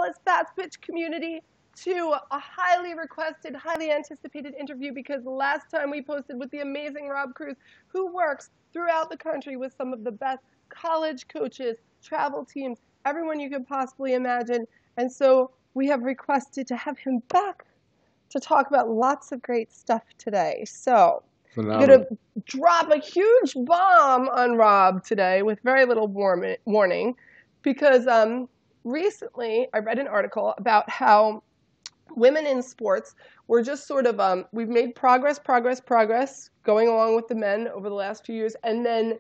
well as Fast Pitch community to a highly requested, highly anticipated interview, because last time we posted with the amazing Rob Cruz, who works throughout the country with some of the best college coaches, travel teams, everyone you could possibly imagine. And so we have requested to have him back to talk about lots of great stuff today. So I'm going to drop a huge bomb on Rob today with very little warning, because recently I read an article about how women in sports were just sort of, we've made progress going along with the men over the last few years, and then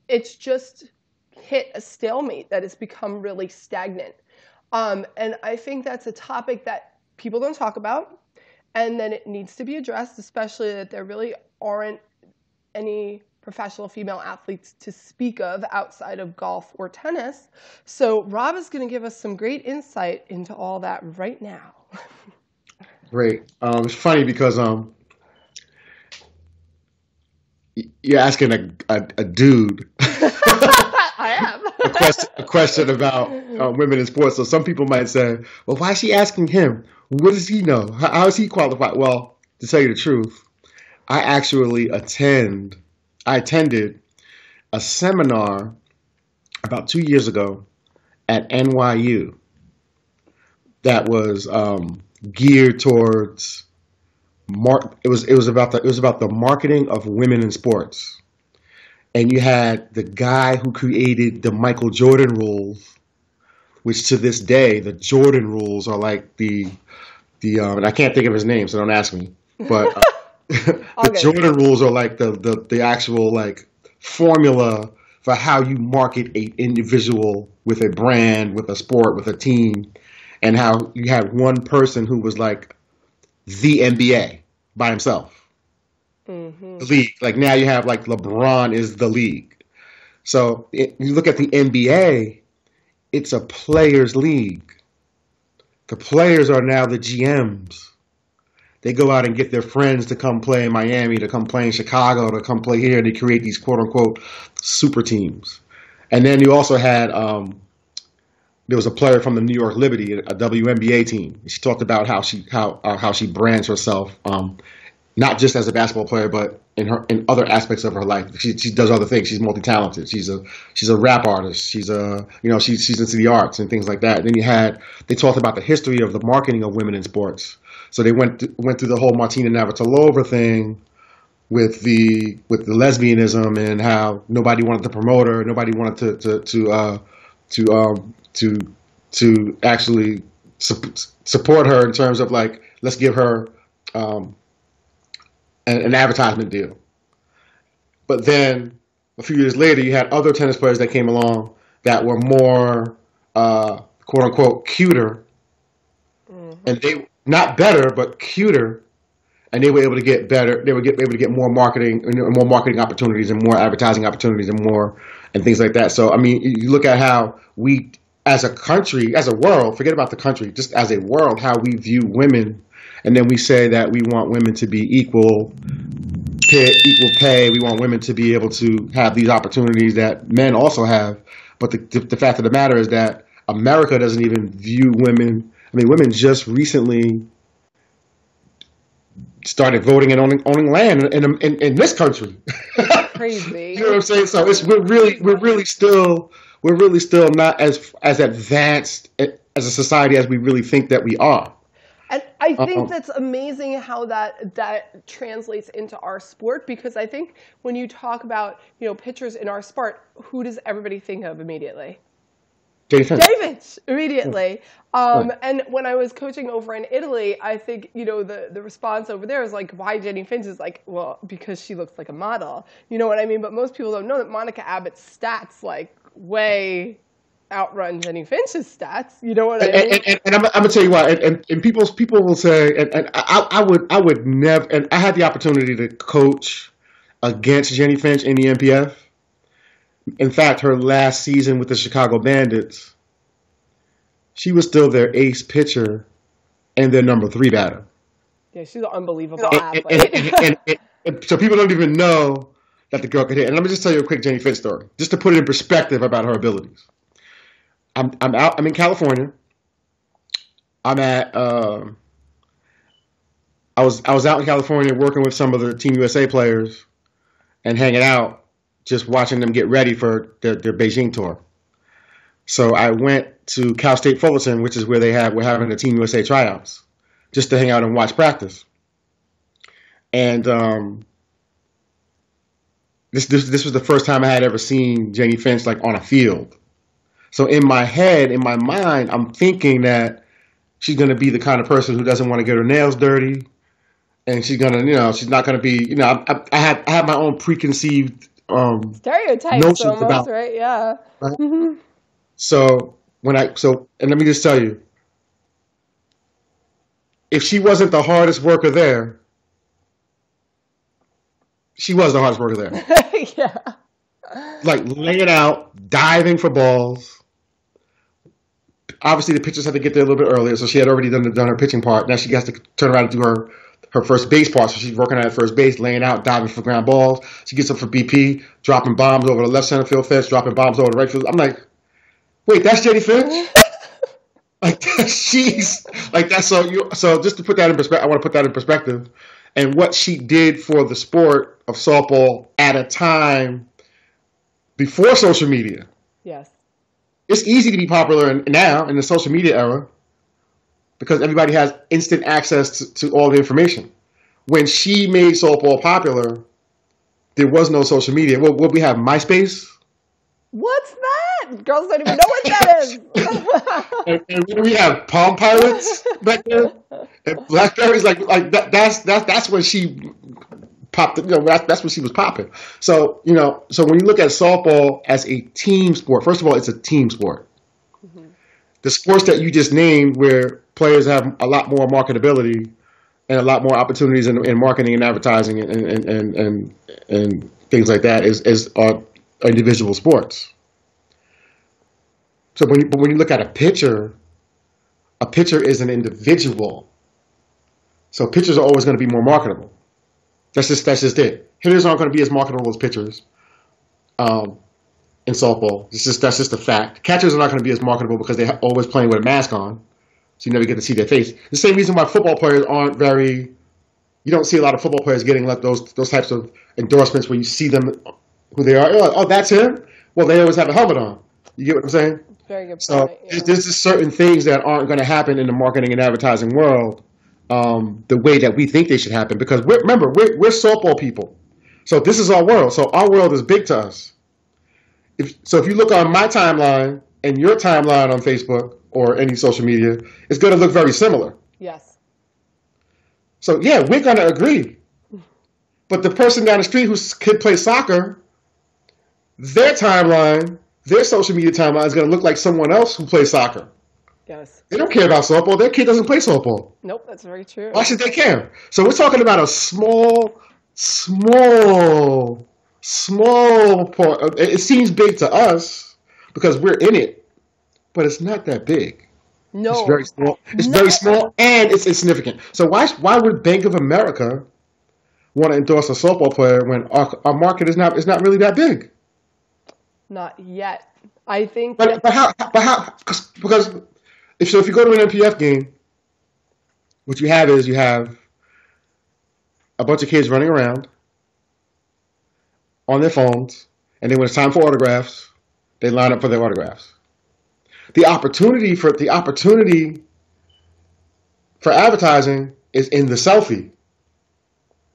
it's just hit a stalemate that has become really stagnant. And I think that's a topic that people don't talk about, and then it needs to be addressed, especially that there really aren't any professional female athletes to speak of outside of golf or tennis. So Rob is going to give us some great insight into all that right now. Great. It's funny because you're asking a dude I am. a question about women in sports. So some people might say, well, why is she asking him? What does he know? How is he qualified? Well, to tell you the truth, I actually attended a seminar about 2 years ago at NYU that was geared towards it was about the marketing of women in sports. And you had the guy who created the Michael Jordan rules, which to this day the Jordan rules are like the and I can't think of his name, so don't ask me. But the Jordan rules are like the actual like formula for how you market a individual with a brand, with a sport, with a team, and how you had one person who was like the NBA by himself. Mm-hmm. The league. Like now you have like LeBron is the league. So you look at the NBA, it's a players' league. The players are now the GMs. They go out and get their friends to come play in Miami, to come play in Chicago, to come play here. They create these quote unquote super teams. And then you also had there was a player from the New York Liberty, a WNBA team. She talked about how she brands herself, not just as a basketball player, but in other aspects of her life. She does other things. She's multi-talented. She's a rap artist. She's into the arts and things like that. And then they talked about the history of the marketing of women in sports. So they went through the whole Martina Navratilova thing with the lesbianism and how nobody wanted to promote her, nobody wanted to actually support her in terms of like, let's give her an advertisement deal. But then a few years later, you had other tennis players that came along that were more quote unquote cuter, and they not better but cuter, and they were able to get better. They were able to get more marketing opportunities and more advertising opportunities and things like that. So I mean, you look at how we as a country, as a world, forget about the country, just as a world, how we view women. And then we say that we want women to be equal pay. We want women to be able to have these opportunities that men also have. But the fact of the matter is that America doesn't even view women. I mean, women just recently started voting and owning land in this country. Crazy. You know what I'm saying? So we're really still not as advanced as a society as we really think that we are. And I think that's amazing how that translates into our sport, because I think when you talk about, pitchers in our sport, who does everybody think of immediately? Jennie Finch. Immediately. And when I was coaching over in Italy, I think, the response over there is like, why Jennie Finch? Is like, well, because she looks like a model. You know what I mean? But most people don't know that Monica Abbott's stats like way outrun Jennie Finch's stats. You know what I mean? And I'm gonna tell you why. And people will say, and I would never. And I had the opportunity to coach against Jennie Finch in the NPF. In fact, her last season with the Chicago Bandits, she was still their ace pitcher and their number 3 batter. Yeah, she's an unbelievable athlete. And so people don't even know that the girl could hit. And let me just tell you a quick Jennie Finch story, just to put it in perspective about her abilities. I'm in California. I'm at. I was out in California working with some of the Team USA players and hanging out, just watching them get ready for their Beijing tour. So I went to Cal State Fullerton, which is where we're having the Team USA tryouts, just to hang out and watch practice. And this was the first time I had ever seen Jennie Finch like on a field. So in my head, in my mind, I'm thinking that she's going to be the kind of person who doesn't want to get her nails dirty, and she's going to, she's not going to be, I have my own preconceived stereotypes notions almost, about, right? Yeah. right? Mm-hmm. So and let me just tell you, if she wasn't the hardest worker there, she was the hardest worker there. Yeah. Like laying out, diving for balls. Obviously, the pitchers had to get there a little bit earlier, so she had already done her pitching part. Now she has to turn around and do her first base part. So she's working at first base, laying out, diving for ground balls. She gets up for BP, dropping bombs over the left center field fence, dropping bombs over the right field. I'm like, wait, that's Jennie Finch? Like she's like that. So just to put that in perspective, I want to put that in perspective, and what she did for the sport of softball at a time before social media. Yes. It's easy to be popular now in the social media era because everybody has instant access to all the information. When she made softball popular, there was no social media. Well, we have MySpace. What's that? Girls don't even know what that is. and we have Palm Pilots back there, and Blackberries. Like that's when she popped. That's when she was popping. So so when you look at softball as a team sport, first of all, it's a team sport. Mm-hmm. The sports that you just named, where players have a lot more marketability and a lot more opportunities in marketing and advertising and things like that, are individual sports. So when you look at a pitcher is an individual. So pitchers are always going to be more marketable. That's just it. Hitters aren't going to be as marketable as pitchers in softball. That's just a fact. Catchers are not going to be as marketable because they're always playing with a mask on, so you never get to see their face. The same reason why football players aren't very. You don't see a lot of football players getting like those types of endorsements where you see them who they are. Oh, that's him. Well, they always have a helmet on. You get what I'm saying? Very good point. So there's just certain things that aren't going to happen in the marketing and advertising world. The way that we think they should happen, because we're softball people, so this is our world. So our world is big to us. If you look on my timeline and your timeline on Facebook or any social media, it's going to look very similar. Yes. So yeah, we're going to agree. But the person down the street who kid plays soccer, their timeline, their social media timeline is going to look like someone else who plays soccer. Yes. They don't care about softball. Their kid doesn't play softball. Nope, that's very true. Why should they care? So we're talking about a small part. It seems big to us because we're in it, but it's not that big. No. It's very small. It's very small, and it's insignificant. So why would Bank of America want to endorse a softball player when our market is not really that big? Not yet. I think. But how? Because if you go to an MPF game, what you have a bunch of kids running around on their phones, and then when it's time for autographs, they line up for their autographs. The opportunity for advertising is in the selfie.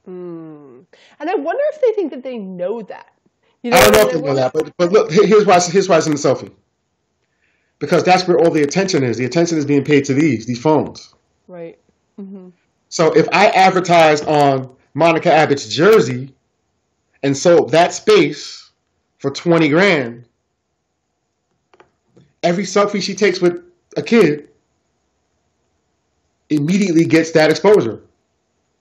And I wonder if they think that they know that. I don't know if they know that, but look, here's why it's in the selfie. Because that's where all the attention is. The attention is being paid to these phones. Right. Mm-hmm. So if I advertised on Monica Abbott's jersey and sold that space for $20,000, every selfie she takes with a kid immediately gets that exposure.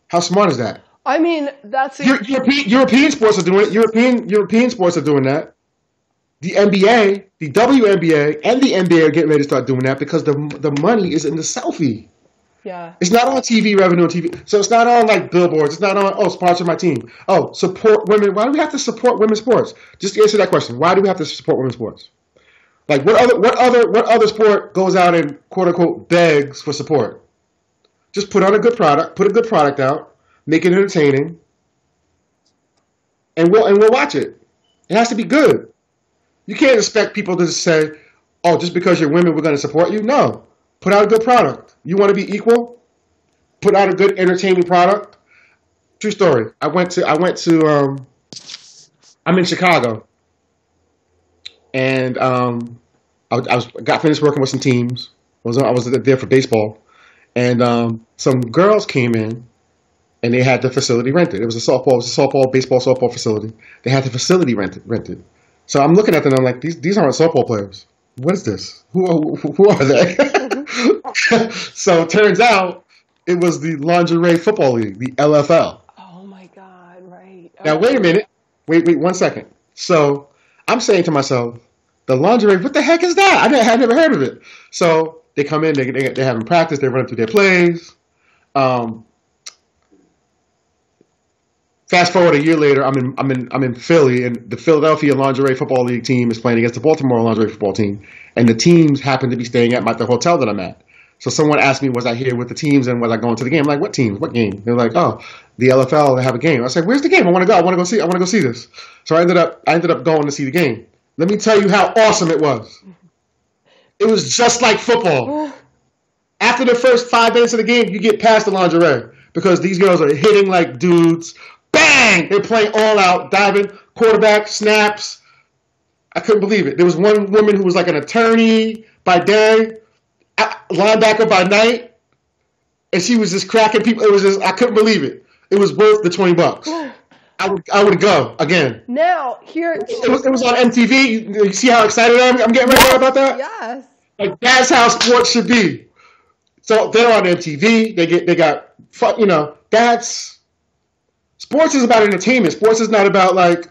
How smart is that? I mean, that's European sports are doing it. European sports are doing that. The NBA, the WNBA, and the NBA are getting ready to start doing that because the money is in the selfie. Yeah. It's not on TV revenue on TV. So it's not on like billboards. It's not on, sponsor my team. Oh, support women. Why do we have to support women's sports? Just answer that question. Why do we have to support women's sports? Like what other sport goes out and quote unquote begs for support? Just put on a good product, put a good product out, make it entertaining, and we'll watch it. It has to be good. You can't expect people to just say, "Oh, just because you're women, we're going to support you." No, put out a good product. You want to be equal? Put out a good, entertaining product. True story. I'm in Chicago, and got finished working with some teams. I was there for baseball, and some girls came in, and they had the facility rented. It was a baseball softball facility. They had the facility rented. So I'm looking at them, and I'm like, these aren't softball players. What is this? Who are they? So it turns out it was the Lingerie Football League, the LFL. Oh my God! Right. Now wait a minute. Wait 1 second. So I'm saying to myself, the lingerie, what the heck is that? I had never heard of it. So they come in, they're having practice, they're running through their plays. Fast forward a year later, I'm in Philly, and the Philadelphia Lingerie Football League team is playing against the Baltimore Lingerie Football team, and the teams happen to be staying at the hotel that I'm at. So someone asked me, was I here with the teams and was I going to the game? I'm like, what teams? What game? They're like, oh, the LFL, they have a game. I said, where's the game? I want to go. I want to go see this. So I ended up going to see the game. Let me tell you how awesome it was. It was just like football. After the first 5 minutes of the game, you get past the lingerie because these girls are hitting like dudes. Bang! They're playing all out, diving, quarterback, snaps. I couldn't believe it. There was one woman who was like an attorney by day, linebacker by night, and she was just cracking people. It was just, I couldn't believe it. It was worth the $20. I would go again. Now here it was on MTV. You see how excited I'm getting right now about that? Yes. Like that's how sports should be. So they're on MTV. They got fun. You know, that's sports is about entertainment. Sports is not about like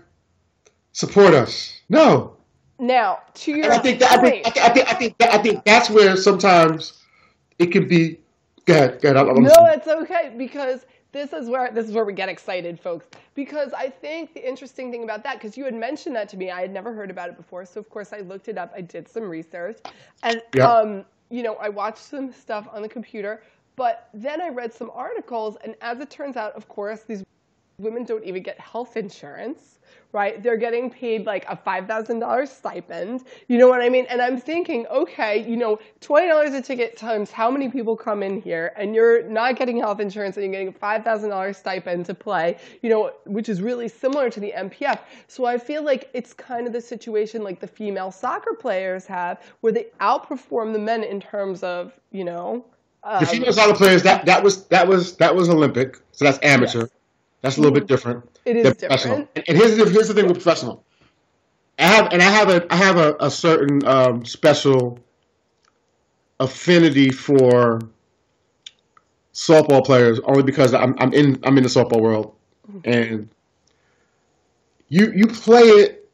support us. No. Now to your I think that's where sometimes it can be. Go ahead. No, it's okay because this is where we get excited, folks. Because I think the interesting thing about that, because you had mentioned that to me, I had never heard about it before. So of course I looked it up. I did some research, and I watched some stuff on the computer. But then I read some articles, and as it turns out, of course, these women don't even get health insurance, right? They're getting paid like a $5,000 stipend. You know what I mean? And I'm thinking, okay, $20 a ticket times how many people come in here, and you're not getting health insurance and you're getting a $5,000 stipend to play, which is really similar to the MPF. So I feel like it's kind of the situation like the female soccer players have, where they outperform the men in terms of, the female soccer players, that was Olympic, so that's amateur. Yes. That's a little bit different. It is different. And here's the thing with professional. I have a certain special affinity for softball players only because I'm in the softball world, and you play it.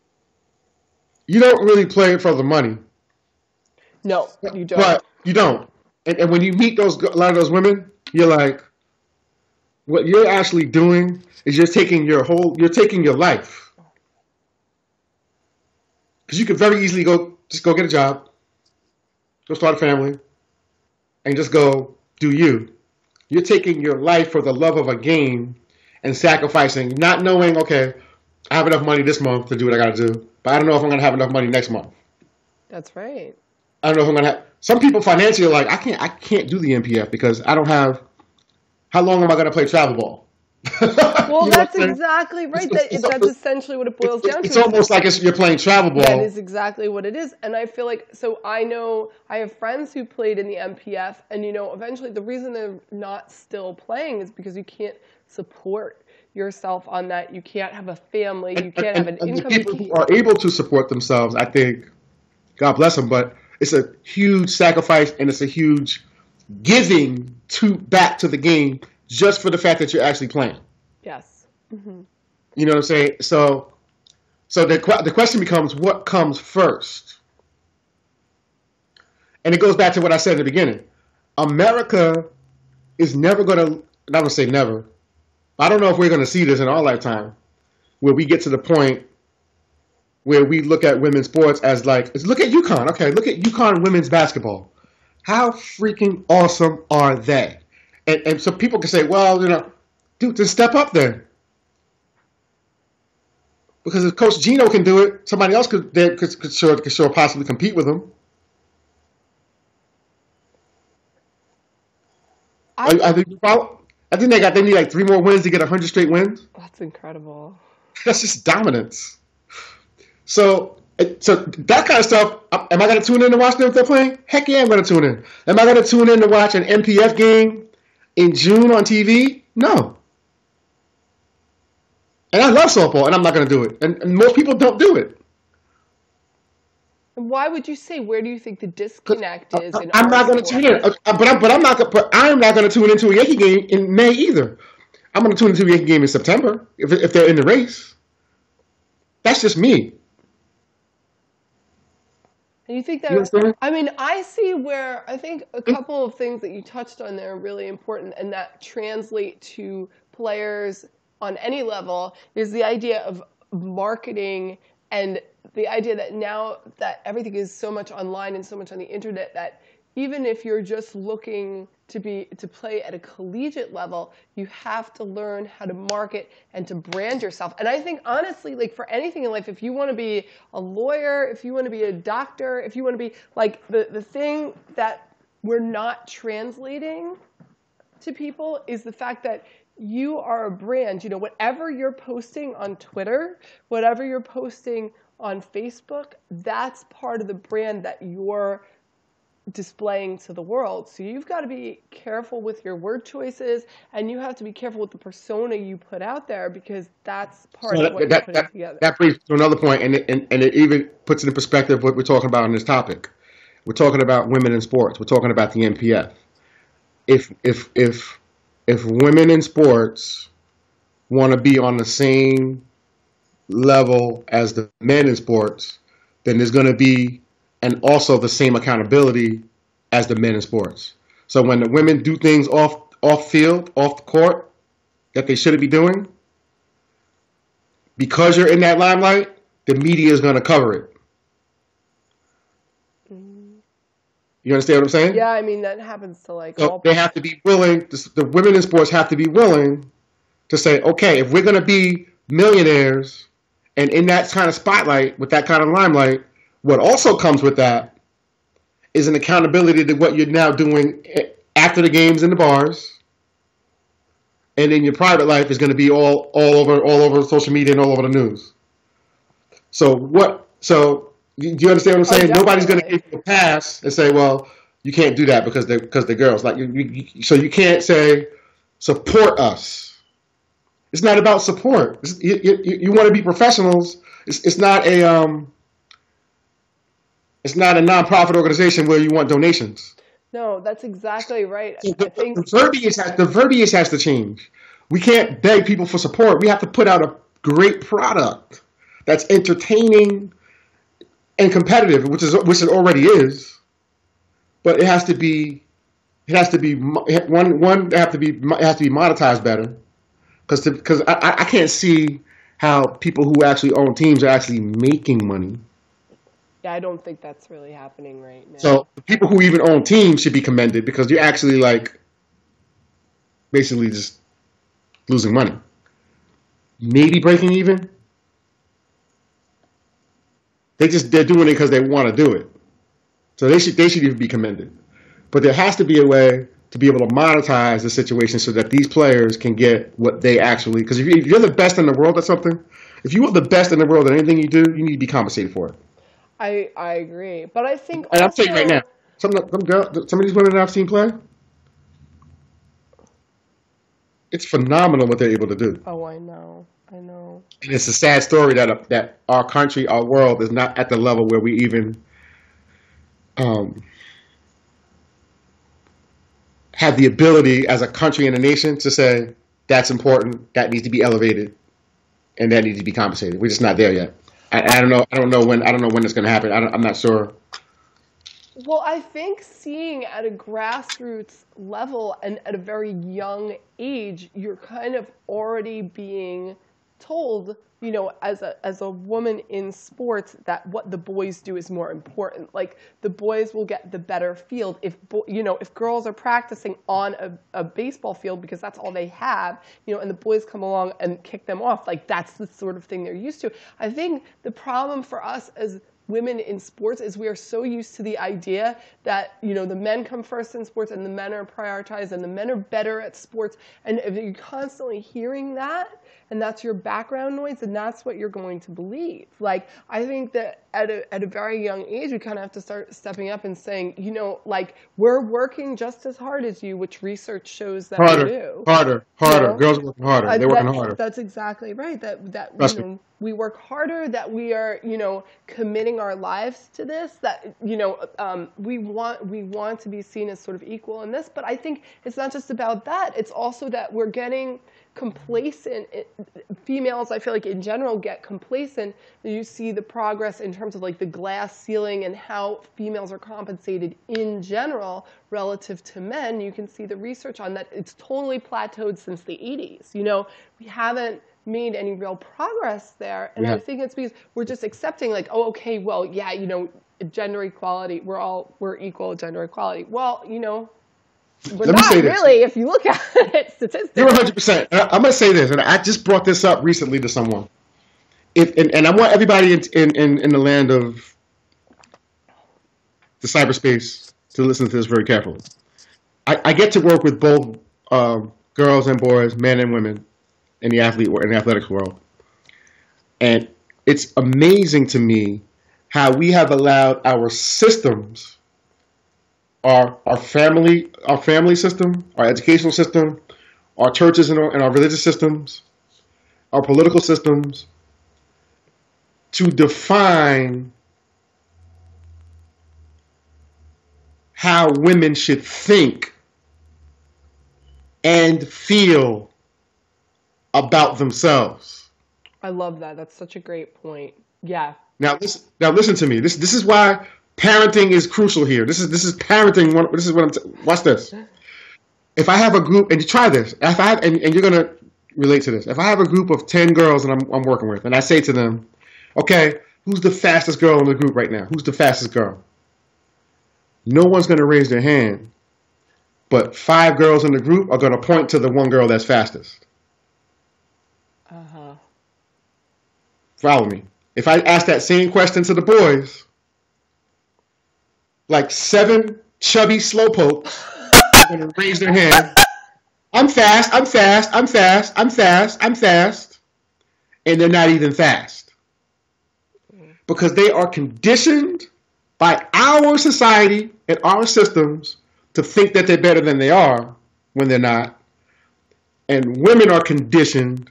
You don't really play it for the money. No, you don't. But you don't. And when you meet a lot of those women, you're like, what you're actually doing is you're taking your life. Because you could very easily go get a job, go start a family, and just go do you. You're taking your life for the love of a game and sacrificing, not knowing, okay, I have enough money this month to do what I got to do, but I don't know if I'm going to have enough money next month. That's right. I don't know if I'm going to have. Some people financially are like, I can't do the MPF because I don't have. How long am I going to play travel ball? Well, that's exactly right. That's essentially what it boils down to. It's almost like you're playing travel ball. That is exactly what it is. And I feel like, so I know I have friends who played in the MPF, and eventually the reason they're not still playing is because you can't support yourself on that. You can't have a family. You can't have an income. The people who are able to support themselves, I think, God bless them, but it's a huge sacrifice and it's a huge giving back to the game just for the fact that you're actually playing. Yes. Mm-hmm. You know what I'm saying? So the question becomes, what comes first? And it goes back to what I said in the beginning. America is never going to, not going to say never, I don't know if we're going to see this in our lifetime, where we get to the point where we look at women's sports as like, look at UConn. Okay, look at UConn women's basketball. How freaking awesome are they? And so people can say, well, dude, just step up then. Because if Coach Gino can do it, somebody else could sure possibly compete with him. I think they need like 3 more wins to get 100 straight wins. That's incredible. That's just dominance. So that kind of stuff. Am I going to tune in to watch them if they're playing? Heck yeah, I'm going to tune in. Am I going to tune in to watch an MPF game in June on TV? No. And I love softball, and I'm not going to do it. And most people don't do it. Why would you say? Where do you think the disconnect is? I'm not going to tune in, but I'm not going to tune into a Yankee game in May either. I'm going to tune into a Yankee game in September if they're in the race. That's just me. And you think that? I mean, I see where I think a couple of things that you touched on there are really important, and that translate to players on any level is the idea of marketing and the idea that now that everything is so much online and so much on the internet that even if you're just looking to play at a collegiate level, you have to learn how to market and to brand yourself. And I think honestly, like for anything in life, if you want to be a lawyer, if you want to be a doctor, if you want to be like the thing that we're not translating to people is the fact that you are a brand. Whatever you're posting on Twitter, whatever you're posting on Facebook, that's part of the brand that you're displaying to the world. So you've got to be careful with your word choices, and you have to be careful with the persona you put out there because that's part of what you're putting together. That brings to another point, and it even puts into perspective what we're talking about on this topic. We're talking about women in sports. We're talking about the NPF. If women in sports want to be on the same level as the men in sports, then there's going to be and also the same accountability as the men in sports. So when the women do things off field, off the court, that they shouldn't be doing, because you're in that limelight, the media is going to cover it. You understand what I'm saying? Yeah, I mean, that happens to like so all they have to be willing, the women in sports have to be willing to say, okay, if we're going to be millionaires and in that kind of spotlight, with that kind of limelight, what also comes with that is an accountability to what you're now doing after the games in the bars, and in your private life is going to be all over social media and all over the news. So do you understand what I'm saying? Nobody's going to give you a pass and say, well, you can't do that because they're girls. Like so you can't say support us. It's not about support. You want to be professionals. It's not a It's not a nonprofit organization where you want donations. No, that's exactly right. The verbiage has to change. We can't beg people for support. We have to put out a great product that's entertaining and competitive, which it already is. But it has to be monetized better. Because I can't see how people who actually own teams are actually making money. Yeah, I don't think that's really happening right now. So the people who even own teams should be commended because you're actually like basically just losing money. Maybe breaking even. They're doing it because they want to do it. So they should even be commended. But there has to be a way to be able to monetize the situation so that these players can get what they actually, because if you're the best in the world at something, if you are the best in the world at anything you do, you need to be compensated for it. I agree, but I think. And I'm saying right now, some of these women that I've seen play, it's phenomenal what they're able to do. Oh, I know. And it's a sad story that our country, our world, is not at the level where we even have the ability as a country and a nation to say that's important, that needs to be elevated, and that needs to be compensated. We're just not there yet. I don't know when it's going to happen. I'm not sure. Well, I think seeing at a grassroots level and at a very young age, you're kind of already being told, you know, as a woman in sports, that what the boys do is more important. Like, the boys will get the better field if, you know, if girls are practicing on a baseball field because that's all they have, you know, and the boys come along and kick them off. Like, that's the sort of thing they're used to. I think the problem for us as women in sports is we are so used to the idea that, you know, the men come first in sports and the men are prioritized and the men are better at sports. And if you're constantly hearing that and that's your background noise, then that's what you're going to believe. Like, I think that at a very young age, we kind of have to start stepping up and saying, you know, like, we're working just as hard as you, which research shows that we do. Harder. You know? Girls are working harder. They're working harder. That's exactly right. That you know, we work harder, that we are, you know, committing our lives to this, that, you know, we want to be seen as sort of equal in this. But I think it's not just about that. It's also that we're getting complacent. Females, I feel like in general, get complacent. You see the progress in terms of like the glass ceiling and how females are compensated in general relative to men. You can see the research on that. It's totally plateaued since the 80s. You know, we haven't made any real progress there. And I think it's because we're just accepting, like, oh, okay, well, yeah, you know, gender equality, we're equal gender equality. Well, you know, we're not really, if you look at it statistically. You're 100%. I'm going to say this, and I just brought this up recently to someone. And I want everybody in the land of the cyberspace to listen to this very carefully. I get to work with both girls and boys, men and women, in the athletics world. And it's amazing to me how we have allowed our systems, our family system, our educational system, our churches and our religious systems, our political systems, to define how women should think and feel about themselves. I love that. That's such a great point. Yeah. Now listen to me. This is why parenting is crucial here. This is parenting. This is what watch this. If I have a group, and you try this, and you're gonna relate to this. If I have a group of 10 girls that I'm working with, and I say to them, okay, who's the fastest girl in the group right now? Who's the fastest girl? No one's gonna raise their hand, but 5 girls in the group are gonna point to the one girl that's fastest. Follow me. If I ask that same question to the boys, like 7 chubby slowpokes are going to raise their hand. I'm fast. And they're not even fast. Because they are conditioned by our society and our systems to think that they're better than they are when they're not. And women are conditioned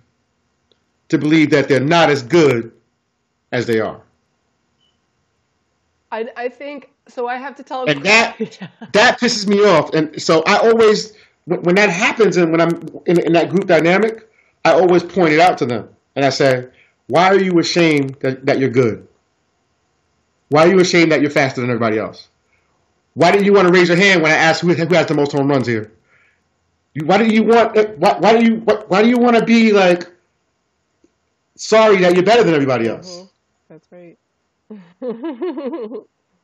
to believe that they're not as good as they are. I think, so I have to tell them. And that pisses me off. And so I always, when that happens and when I'm in that group dynamic, I always point it out to them. And I say, why are you ashamed that you're good? Why are you ashamed that you're faster than everybody else? Why do you want to raise your hand when I ask who has the most home runs here? Why do you want to be like, sorry that you're better than everybody else? Mm-hmm. That's right.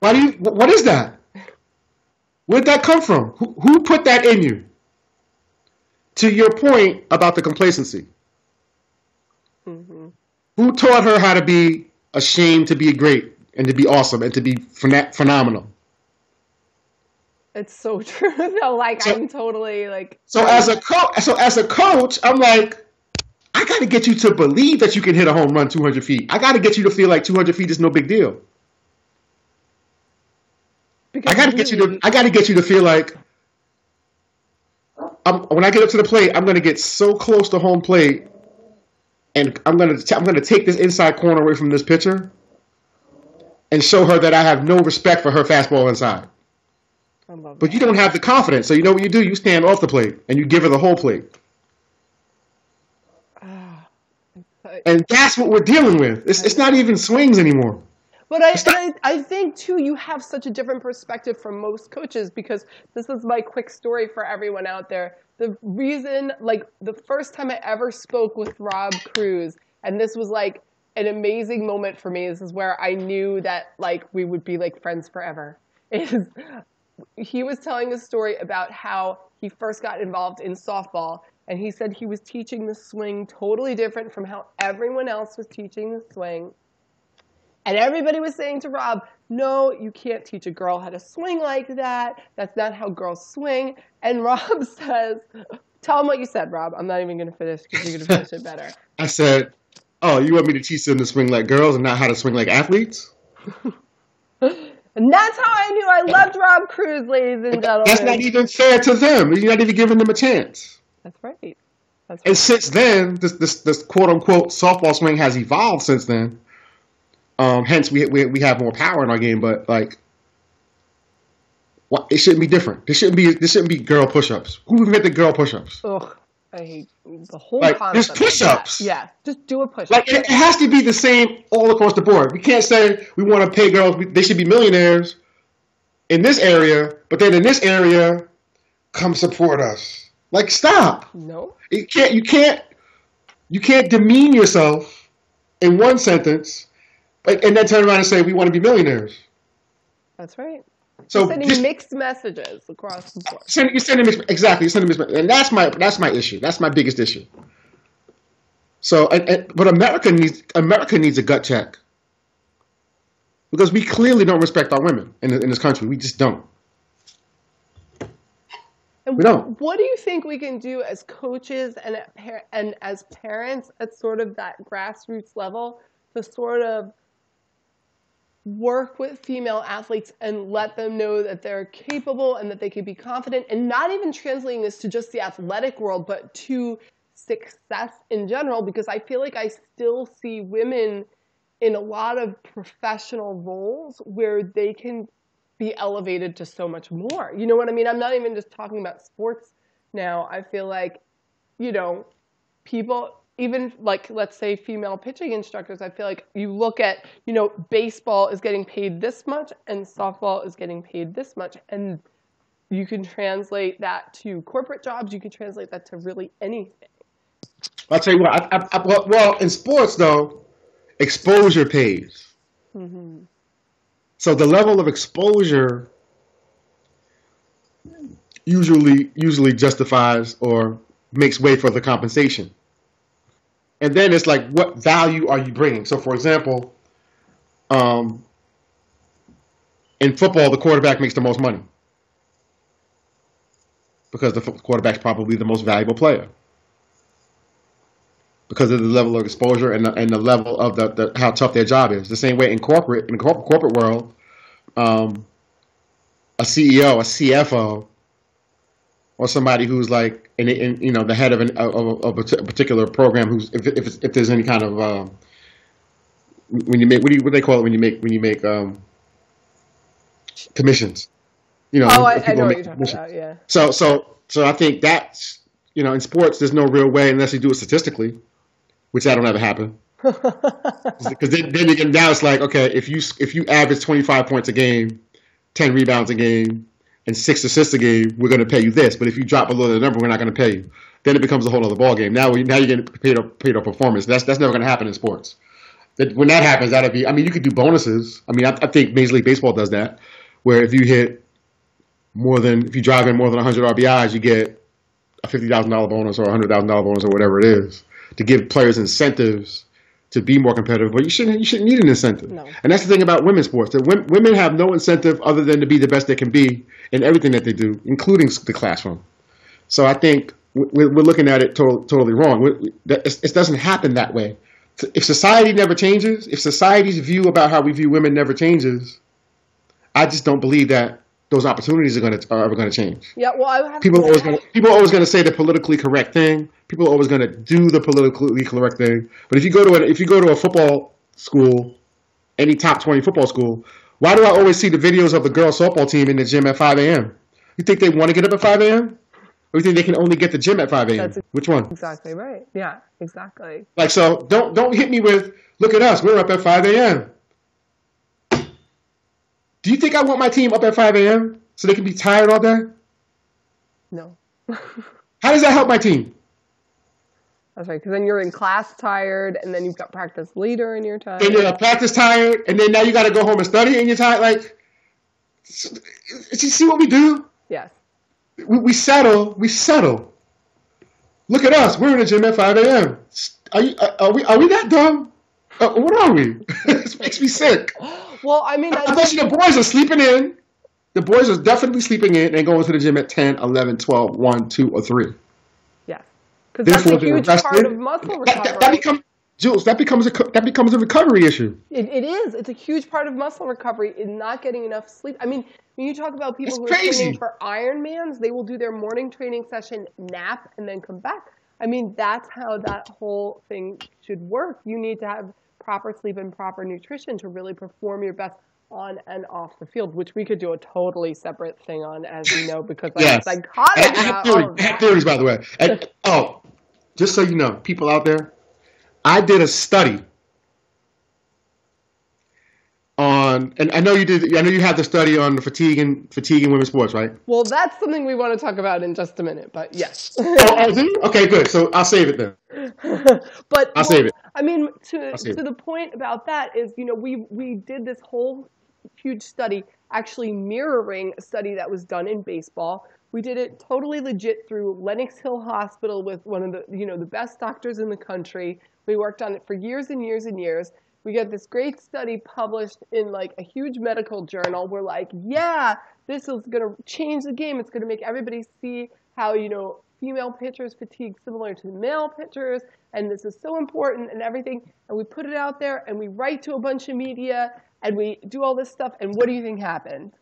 What is that? Where'd that come from? Who put that in you? To your point about the complacency. Mm-hmm. Who taught her how to be ashamed to be great and to be awesome and to be phenomenal? It's so true though. Like, I'm totally like. So as a coach, I'm like, I got to get you to believe that you can hit a home run 200 feet. I got to get you to feel like 200 feet is no big deal. I got to get you to feel like when I get up to the plate, I'm going to get so close to home plate, and I'm going to take this inside corner away from this pitcher, and show her that I have no respect for her fastball inside. But you don't have the confidence, so you know what you do? You stand off the plate and you give her the whole plate. And that's what we're dealing with. It's not even swings anymore. But I think, too, you have such a different perspective from most coaches, because this is my quick story for everyone out there. The reason, like, the first time I ever spoke with Rob Cruz, And this was like an amazing moment for me. This is where I knew that like we would be like friends forever. He was telling a story about how he first got involved in softball, and he said he was teaching the swing totally different from how everyone else was teaching the swing. And everybody was saying to Rob, no, you can't teach a girl how to swing like that. That's not how girls swing. And Rob says, tell him what you said, Rob. I'm not even going to finish because you're going to finish it better. I said, oh, you want me to teach them to swing like girls and not how to swing like athletes? And that's how I knew I loved Rob Cruz, ladies and gentlemen. That's not even fair to them. You're not even giving them a chance. That's right. That's right. And since then, this quote-unquote softball swing has evolved since then. Hence, we have more power in our game, but like, it shouldn't be different. This shouldn't be girl push-ups. Who invented girl push-ups? Ugh, I hate the whole like, concept. There's push-ups. Yeah, just do a push-up. Like it has to be the same all across the board. We can't say we want to pay girls. They should be millionaires in this area, but then in this area, come support us. Like, stop. No. You can't demean yourself in one sentence and then turn around and say we want to be millionaires. That's right. So you're sending mixed messages across the board. You're sending mixed, exactly. You're sending mixed, and that's my issue. That's my biggest issue. So, but America needs a gut check because we clearly don't respect our women in this country. We just don't. And we don't. What do you think we can do as coaches and as parents at sort of that grassroots level to sort of work with female athletes and let them know that they're capable and that they can be confident, and not even translating this to just the athletic world, but to success in general? Because I feel like I still see women in a lot of professional roles where they can be elevated to so much more. You know what I mean? I'm not even just talking about sports now. I feel like, people, even like, let's say female pitching instructors, I feel like you look at, baseball is getting paid this much and softball is getting paid this much. And you can translate that to corporate jobs. You can translate that to really anything. I'll tell you what, well, in sports though, exposure pays. Mm-hmm. So the level of exposure usually justifies or makes way for the compensation. And then it's like, what value are you bringing? So, for example, in football, the quarterback makes the most money because the quarterback's probably the most valuable player because of the level of exposure and the level of the how tough their job is. The same way in the corporate world, a CEO, a CFO, or somebody who's like the head of a particular program, who's if there's any kind of when you make what do they call it when you make commissions, I know what you're talking about, yeah. So I think that's in sports there's no real way unless you do it statistically, which that'll never happen. Because then again, now it's like, okay, if you average 25 points a game, 10 rebounds a game, and 6 assists a game, we're going to pay you this. But if you drop below the number, we're not going to pay you. Then it becomes a whole other ball game. Now you're getting paid on performance. That's never going to happen in sports. When that happens, that'll be. I mean, you could do bonuses. I mean, I think Major League Baseball does that, where if you drive in more than 100 RBIs, you get a $50,000 bonus or a $100,000 bonus or whatever it is to give players incentives to be more competitive. But you shouldn't need an incentive. No. And that's the thing about women's sports. That women have no incentive other than to be the best they can be in everything that they do, including the classroom. So I think we're looking at it totally wrong. It doesn't happen that way. If society never changes, if society's view about how we view women never changes, I just don't believe that those opportunities are ever going to change. Yeah, well, people are always going to say the politically correct thing. People are always going to do the politically correct thing. But if you go to a football school, any top 20 football school, why do I always see the videos of the girls softball team in the gym at 5 a.m.? You think they want to get up at 5 a.m.? Or you think they can only get to the gym at 5 a.m.? Which one? Exactly right. Yeah, exactly. Like, so don't hit me with, look at us, we're up at 5 a.m. Do you think I want my team up at 5 a.m. so they can be tired all day? No. How does that help my team? That's right, because then you're in class tired, and then you've got practice later in your time. And you're practice tired, and then now you got to go home and study, and you're tired. Like, you see what we do? Yes. We settle. We settle. Look at us. We're in the gym at 5 a.m. Are we that dumb? What are we? This makes me sick. Well, I mean, I bet you the boys are sleeping in. The boys are definitely sleeping in and going to the gym at 10, 11, 12, 1, 2, or 3. yes. Because that's a huge part of muscle recovery. Jules, that becomes a recovery issue. It is. It's a huge part of muscle recovery in not getting enough sleep. I mean, when you talk about people who are training for Ironmans, they will do their morning training session, nap, and then come back. I mean, that's how that whole thing should work. You need to have proper sleep and proper nutrition to really perform your best on and off the field, which we could do a totally separate thing on, as you know, because I'm psychotic about all of that. I have theories, by the way. And, just so you know, people out there, I did a study on, and I know you did. I know you had the study on the fatigue in women's sports, right? Well, that's something we want to talk about in just a minute, but yes. Okay, good. So I'll save it then. But I'll save it. I mean, to the point about that is, you know, we did this whole huge study, actually mirroring a study that was done in baseball. We did it totally legit through Lenox Hill Hospital with one of the, you know, the best doctors in the country. We worked on it for years and years and years. We got this great study published in like a huge medical journal. We're like, yeah, this is going to change the game. It's going to make everybody see how, you know, female pitchers fatigue similar to male pitchers. And this is so important and everything. And we put it out there and we write to a bunch of media and we do all this stuff. And what do you think happened?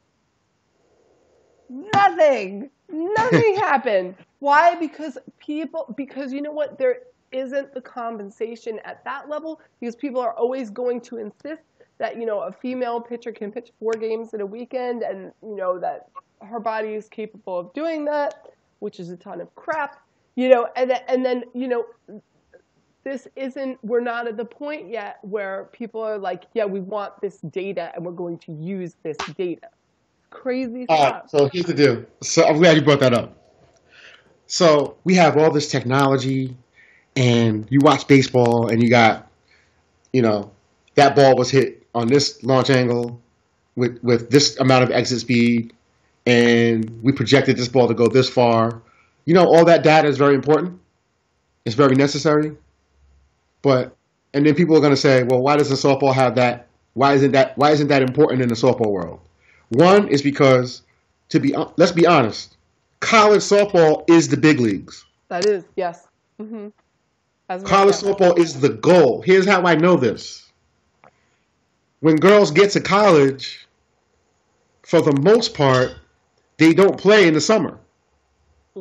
Nothing. Nothing happened. Why? Because you know what? There isn't the compensation at that level, because people are always going to insist that, you know, a female pitcher can pitch 4 games in a weekend and, you know, that her body is capable of doing that, which is a ton of crap, you know, and then, you know, we're not at the point yet where people are like, yeah, we want this data and we're going to use this data. Crazy stuff. All right, so here's the deal. So I'm glad you brought that up. So we have all this technology, and you watch baseball, and you got, you know, that ball was hit on this launch angle with this amount of exit speed, and we projected this ball to go this far. You know, all that data is very important. It's very necessary. And then people are going to say, well, why doesn't softball have that? Why isn't that important in the softball world? One is because, let's be honest, college softball is the big leagues. That is, yes. Mm-hmm. College softball is the goal. Here's how I know this. When girls get to college, for the most part, they don't play in the summer.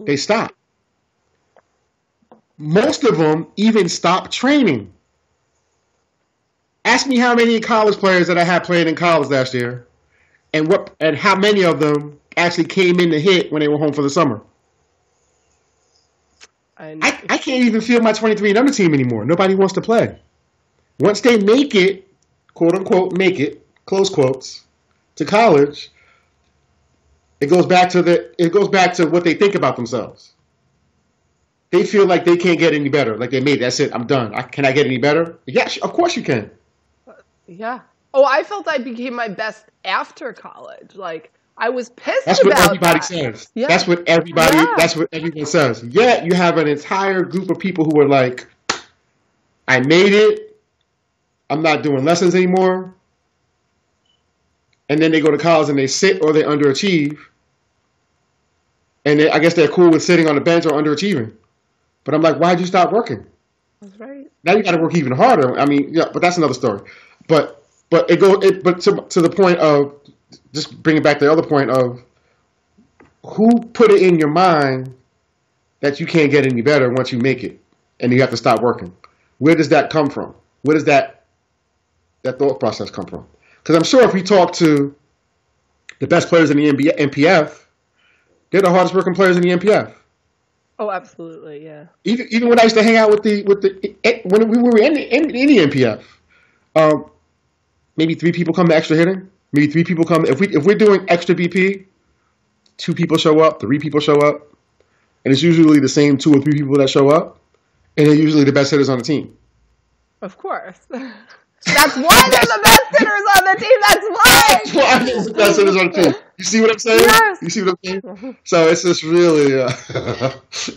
They stop. Most of them even stop training. Ask me how many college players that I had playing in college last year, and how many of them actually came in to hit when they were home for the summer. I can't even field my 23 and under team anymore. Nobody wants to play. Once they make it, quote unquote, make it, close quotes, to college, it goes back to what they think about themselves. They feel like they can't get any better. Like they made it. That's it. I'm done. Can I get any better? Yeah, of course you can. Yeah. Oh, I felt I became my best after college. Like, I was pissed That's about what everybody that. says. Yeah. That's what everyone says. Yet you have an entire group of people who are like, I made it. I'm not doing lessons anymore. And then they go to college and they sit or they underachieve. And I guess they're cool with sitting on the bench or underachieving. But I'm like, why'd you stop working? That's right. Now you got to work even harder. I mean, yeah, but that's another story. But to the point of, just bring it back to the other point of, who put it in your mind that you can't get any better once you make it and you have to stop working? Where does that come from? Where does that thought process come from? Because I'm sure if we talk to the best players in the NPF, they're the hardest working players in the NPF. Oh, absolutely, yeah. Even when I used to hang out when we were in the NPF, maybe 3 people come to extra hitting. Maybe 3 people come. If we're doing extra BP, 2 people show up, 3 people show up, and it's usually the same 2 or 3 people that show up. And they're usually the best hitters on the team. Of course. That's why they're the best hitters on the team. That's why. That's why they're the best hitters on the team. You see what I'm saying? Yes. You see what I'm saying? So it's just really,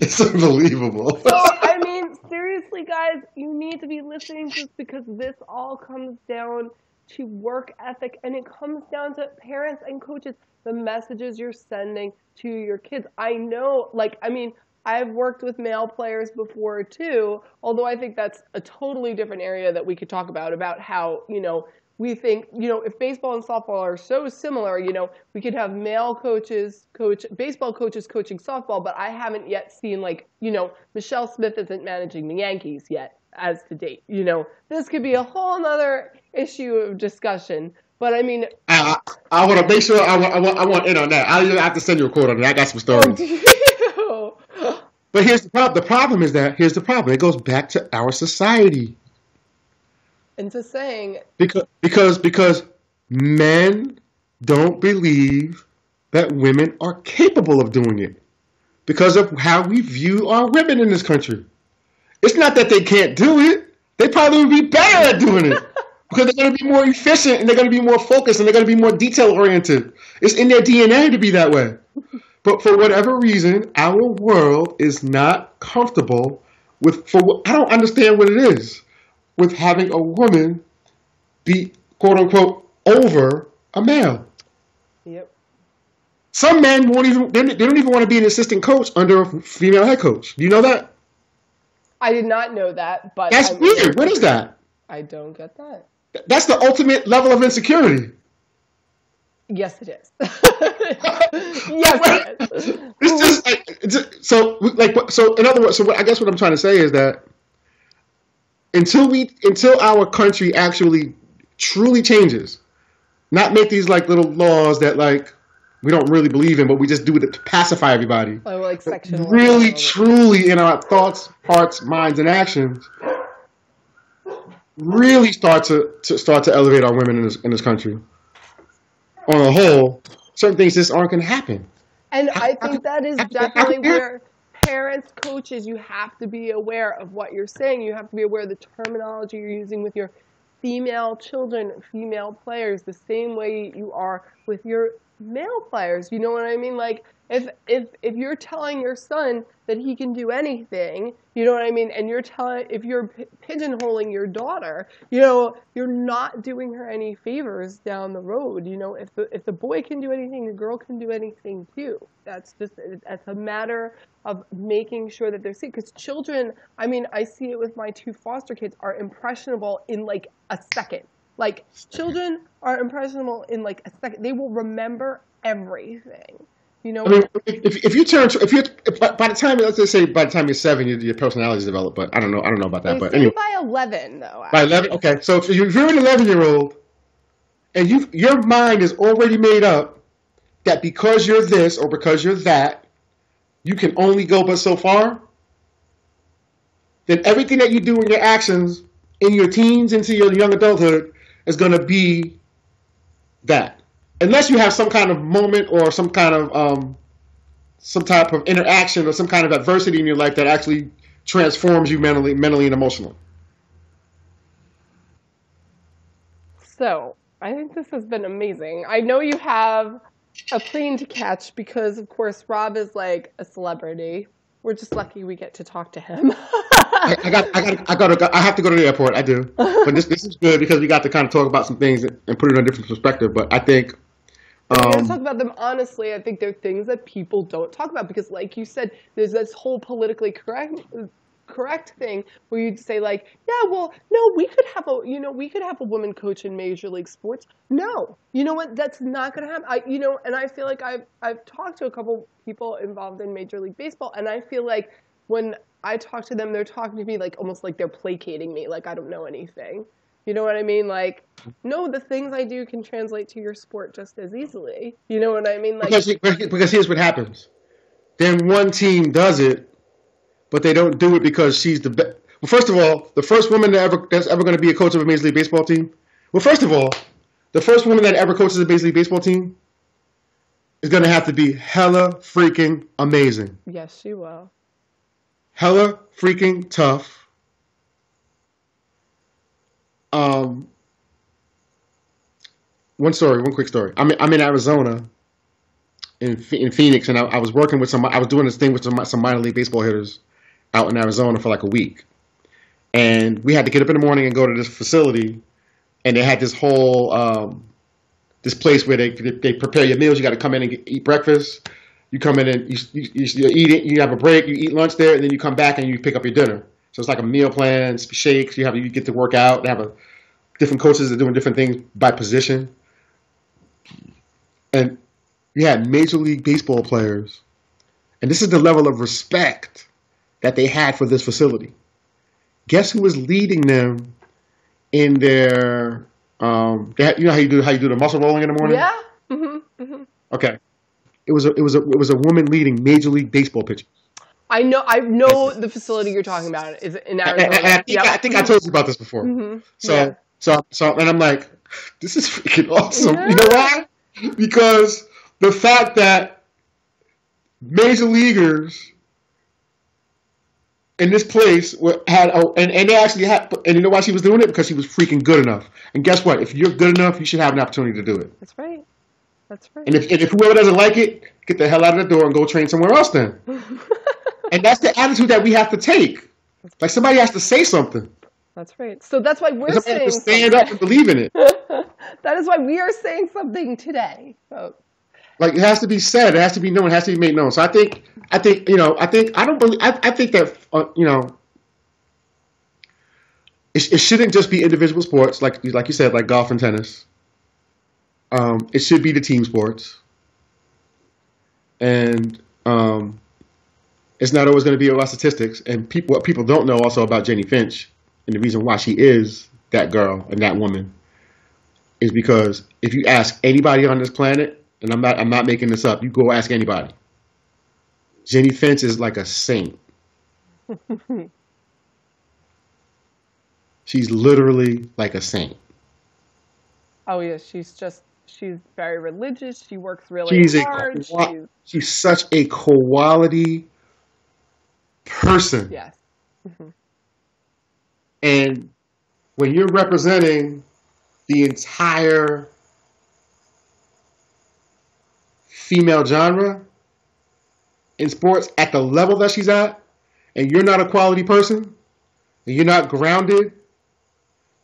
it's unbelievable. So, I mean, seriously, guys, you need to be listening to this because this all comes down to work ethic, and it comes down to parents and coaches, the messages you're sending to your kids. I know, I've worked with male players before too, although I think that's a totally different area that we could talk about how, we think, if baseball and softball are so similar, we could have male coaches baseball coaches coaching softball, but I haven't yet seen Michelle Smith isn't managing the Yankees yet as to date. This could be a whole nother issue of discussion, but I mean, I want to make sure I want in on that. I have to send you a quote on that. I got some stories. But here's the problem. Here's the problem. It goes back to our society. Into saying because men don't believe that women are capable of doing it because of how we view our women in this country. It's not that they can't do it. They probably would be better at doing it because they're going to be more efficient and they're going to be more focused and they're going to be more detail oriented. It's in their DNA to be that way. But for whatever reason, our world is not comfortable I don't understand what it is with having a woman be, quote unquote, over a male. Yep. Some men they don't even want to be an assistant coach under a female head coach. Do you know that? I did not know that, but that's weird. What is that? I don't get that. That's the ultimate level of insecurity. Yes, it is. Yes, it is. It's just so. In other words, I guess what I'm trying to say is that until our country actually truly changes, not make these little laws that we don't really believe in, but we just do it to pacify everybody. Like section really, truly, in our thoughts, hearts, minds, and actions, really start to elevate our women in this country. On the whole, certain things just aren't going to happen. And I think that is definitely where parents, coaches, you have to be aware of what you're saying. You have to be aware of the terminology you're using with your female children, female players, the same way you are with your male players. You know what I mean? If you're telling your son that he can do anything, you know what I mean, and if you're pigeonholing your daughter, you're not doing her any favors down the road. If the boy can do anything, the girl can do anything too. That's a matter of making sure that they're safe. Because children, I see it with my two foster kids, are impressionable in a second. Children are impressionable in a second. They will remember everything. if by the time, let's just say by the time you're 7, your personality is developed. But I don't know about that. But anyway, by 11 though. By 11, okay. So if you're an 11-year-old and your mind is already made up that because you're this or because you're that, you can only go but so far. Then everything that you do in your actions in your teens into your young adulthood is going to be that. Unless you have some kind of moment or some kind of some type of interaction or some kind of adversity in your life that actually transforms you mentally and emotionally. So I think this has been amazing. I know you have a plane to catch because, of course, Rob is like a celebrity. We're just lucky we get to talk to him. I have to go to the airport. I do, but this is good because we got to kind of talk about some things and put it in a different perspective. But I think let's talk about them honestly. I think they're things that people don't talk about because, like you said, there's this whole politically correct thing where you'd say we could have a woman coach in Major League Sports. No, you know what? That's not going to happen. And I feel like I've talked to a couple people involved in Major League Baseball, and I feel like when I talk to them, they're talking to me almost like they're placating me, like I don't know anything. You know what I mean? No, the things I do can translate to your sport just as easily. You know what I mean? Because here's what happens. Then one team does it, but they don't do it because she's the best. Well, first of all, the first woman that's ever going to be a coach of a Major League Baseball team. Well, first of all, the first woman that ever coaches a Major League Baseball team is going to have to be hella freaking amazing. Yes, she will. hella freaking tough. One quick story. I'm in Arizona, in Phoenix, and I was working with I was doing this thing with some minor league baseball hitters out in Arizona for like a week, and we had to get up in the morning and go to this facility, and they had this whole this place where they prepare your meals. You got to come in and eat breakfast. You come in and you eat it. You have a break. You eat lunch there, and then you come back and you pick up your dinner. So it's like a meal plan, shakes. You get to work out. They have different coaches that are doing different things by position. And you had Major League Baseball players, and this is the level of respect that they had for this facility. Guess who was leading them in their you know how you do the muscle rolling in the morning? Yeah. Mm-hmm. Mm-hmm. Okay. It was a woman leading Major League Baseball pitchers. I know the facility you're talking about is in Arizona. And I think I told you about this before. Mm-hmm. So and I'm like, this is freaking awesome. Yeah. You know why? Because the fact that major leaguers in this place and they actually had, and you know why she was doing it? Because she was freaking good enough. And guess what? If you're good enough, you should have an opportunity to do it. That's right. And if whoever doesn't like it, get the hell out of the door and go train somewhere else then. And that's the attitude that we have to take. Like somebody has to say something. That's right. So that's why we're saying to stand up and believe in it. That is why we are saying something today. So. Like it has to be said, it has to be known, it has to be made known. So I think that it shouldn't just be individual sports like you said, like golf and tennis. It should be the team sports, and it's not always going to be about statistics. And what people don't know also about Jennie Finch, and the reason why she is that girl and that woman, is because if you ask anybody on this planet, and I'm not making this up, you go ask anybody, Jennie Finch is like a saint. She's literally like a saint. Oh yeah, she's very religious. She works really hard. She's such a quality person. Yes. Mm-hmm. And when you're representing the entire female genre in sports at the level that she's at, and you're not a quality person, and you're not grounded,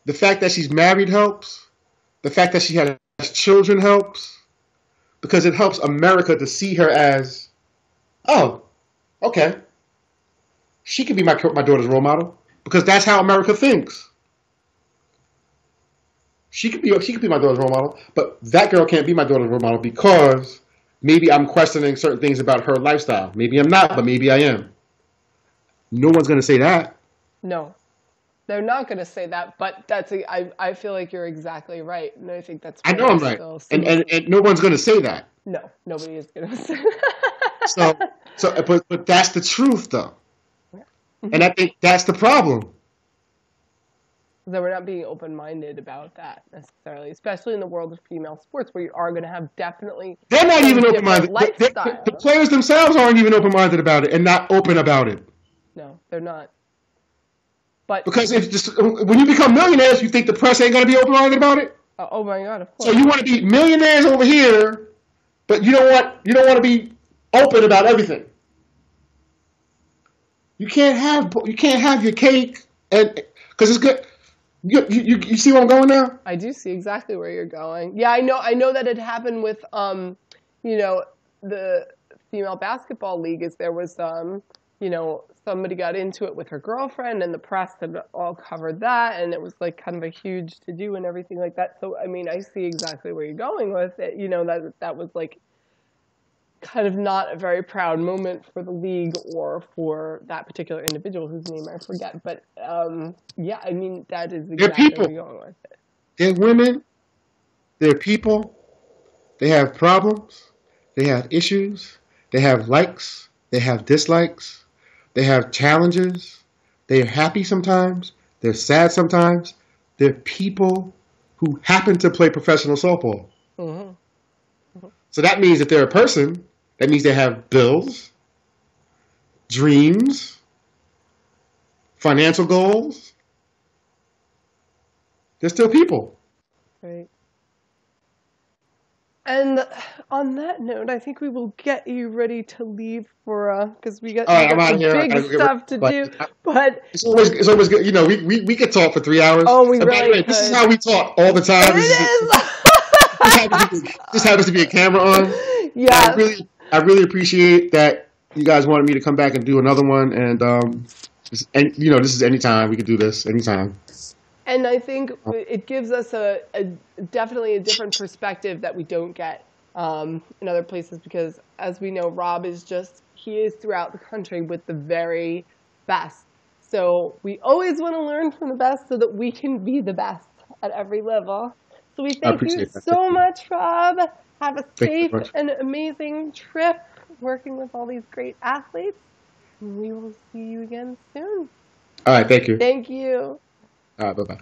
the fact that she's married helps. The fact that she has children helps, because it helps America to see her as, oh, okay, she can be my daughter's role model, because that's how America thinks. She could be my daughter's role model, but that girl can't be my daughter's role model because maybe I'm questioning certain things about her lifestyle. Maybe I'm not, but maybe I am. No one's going to say that. No. They're not going to say that, but I feel like you're exactly right, and I think that's. I know I'm right, and no one's going to say that. No, nobody is going to say that. But that's the truth, though, and I think that's the problem. That we're not being open-minded about that necessarily, especially in the world of female sports, where you are going to have definitely. They're not even open-minded. The players themselves aren't even open-minded about it, and not open about it. No, they're not. But because when you become millionaires, you think the press ain't going to be open-minded about it? Oh my God, of course. So you want to be millionaires over here, but you don't want to be open about everything. You can't have your cake, and because it's good. You see where I'm going now? I do see exactly where you're going. Yeah, I know that it happened with the female basketball league. Is there was somebody got into it with her girlfriend, and the press had all covered that, and it was like kind of a huge to-do and everything like that. So, I mean, I see exactly where you're going with it. That was like kind of not a very proud moment for the league or for that particular individual whose name I forget. But, yeah, I mean, that is exactly where you're going with it. They're women. They're people. They have problems. They have issues. They have likes. They have dislikes. They have challenges. They're happy sometimes. They're sad sometimes. They're people who happen to play professional softball. Mm-hmm. Mm-hmm. So that means that they're a person. That means they have bills, dreams, financial goals, they're still people. Right. And on that note, I think we will get you ready to leave for because we got, All right, I'm out some of here. big stuff to do. But it's always good. You know, we could talk for 3 hours. oh, we And by the really way, could. this is how we talk all the time. This happens to be a camera on. Yeah. I really appreciate that you guys wanted me to come back and do another one. And you know, this is anytime we could do this anytime. And I think it gives us a definitely a different perspective that we don't get in other places because, as we know, Rob is he is throughout the country with the very best. So we always want to learn from the best so that we can be the best at every level. So we thank you so much, Rob. Have a safe and amazing trip working with all these great athletes. And we will see you again soon. All right, thank you. Thank you. All right, bye-bye.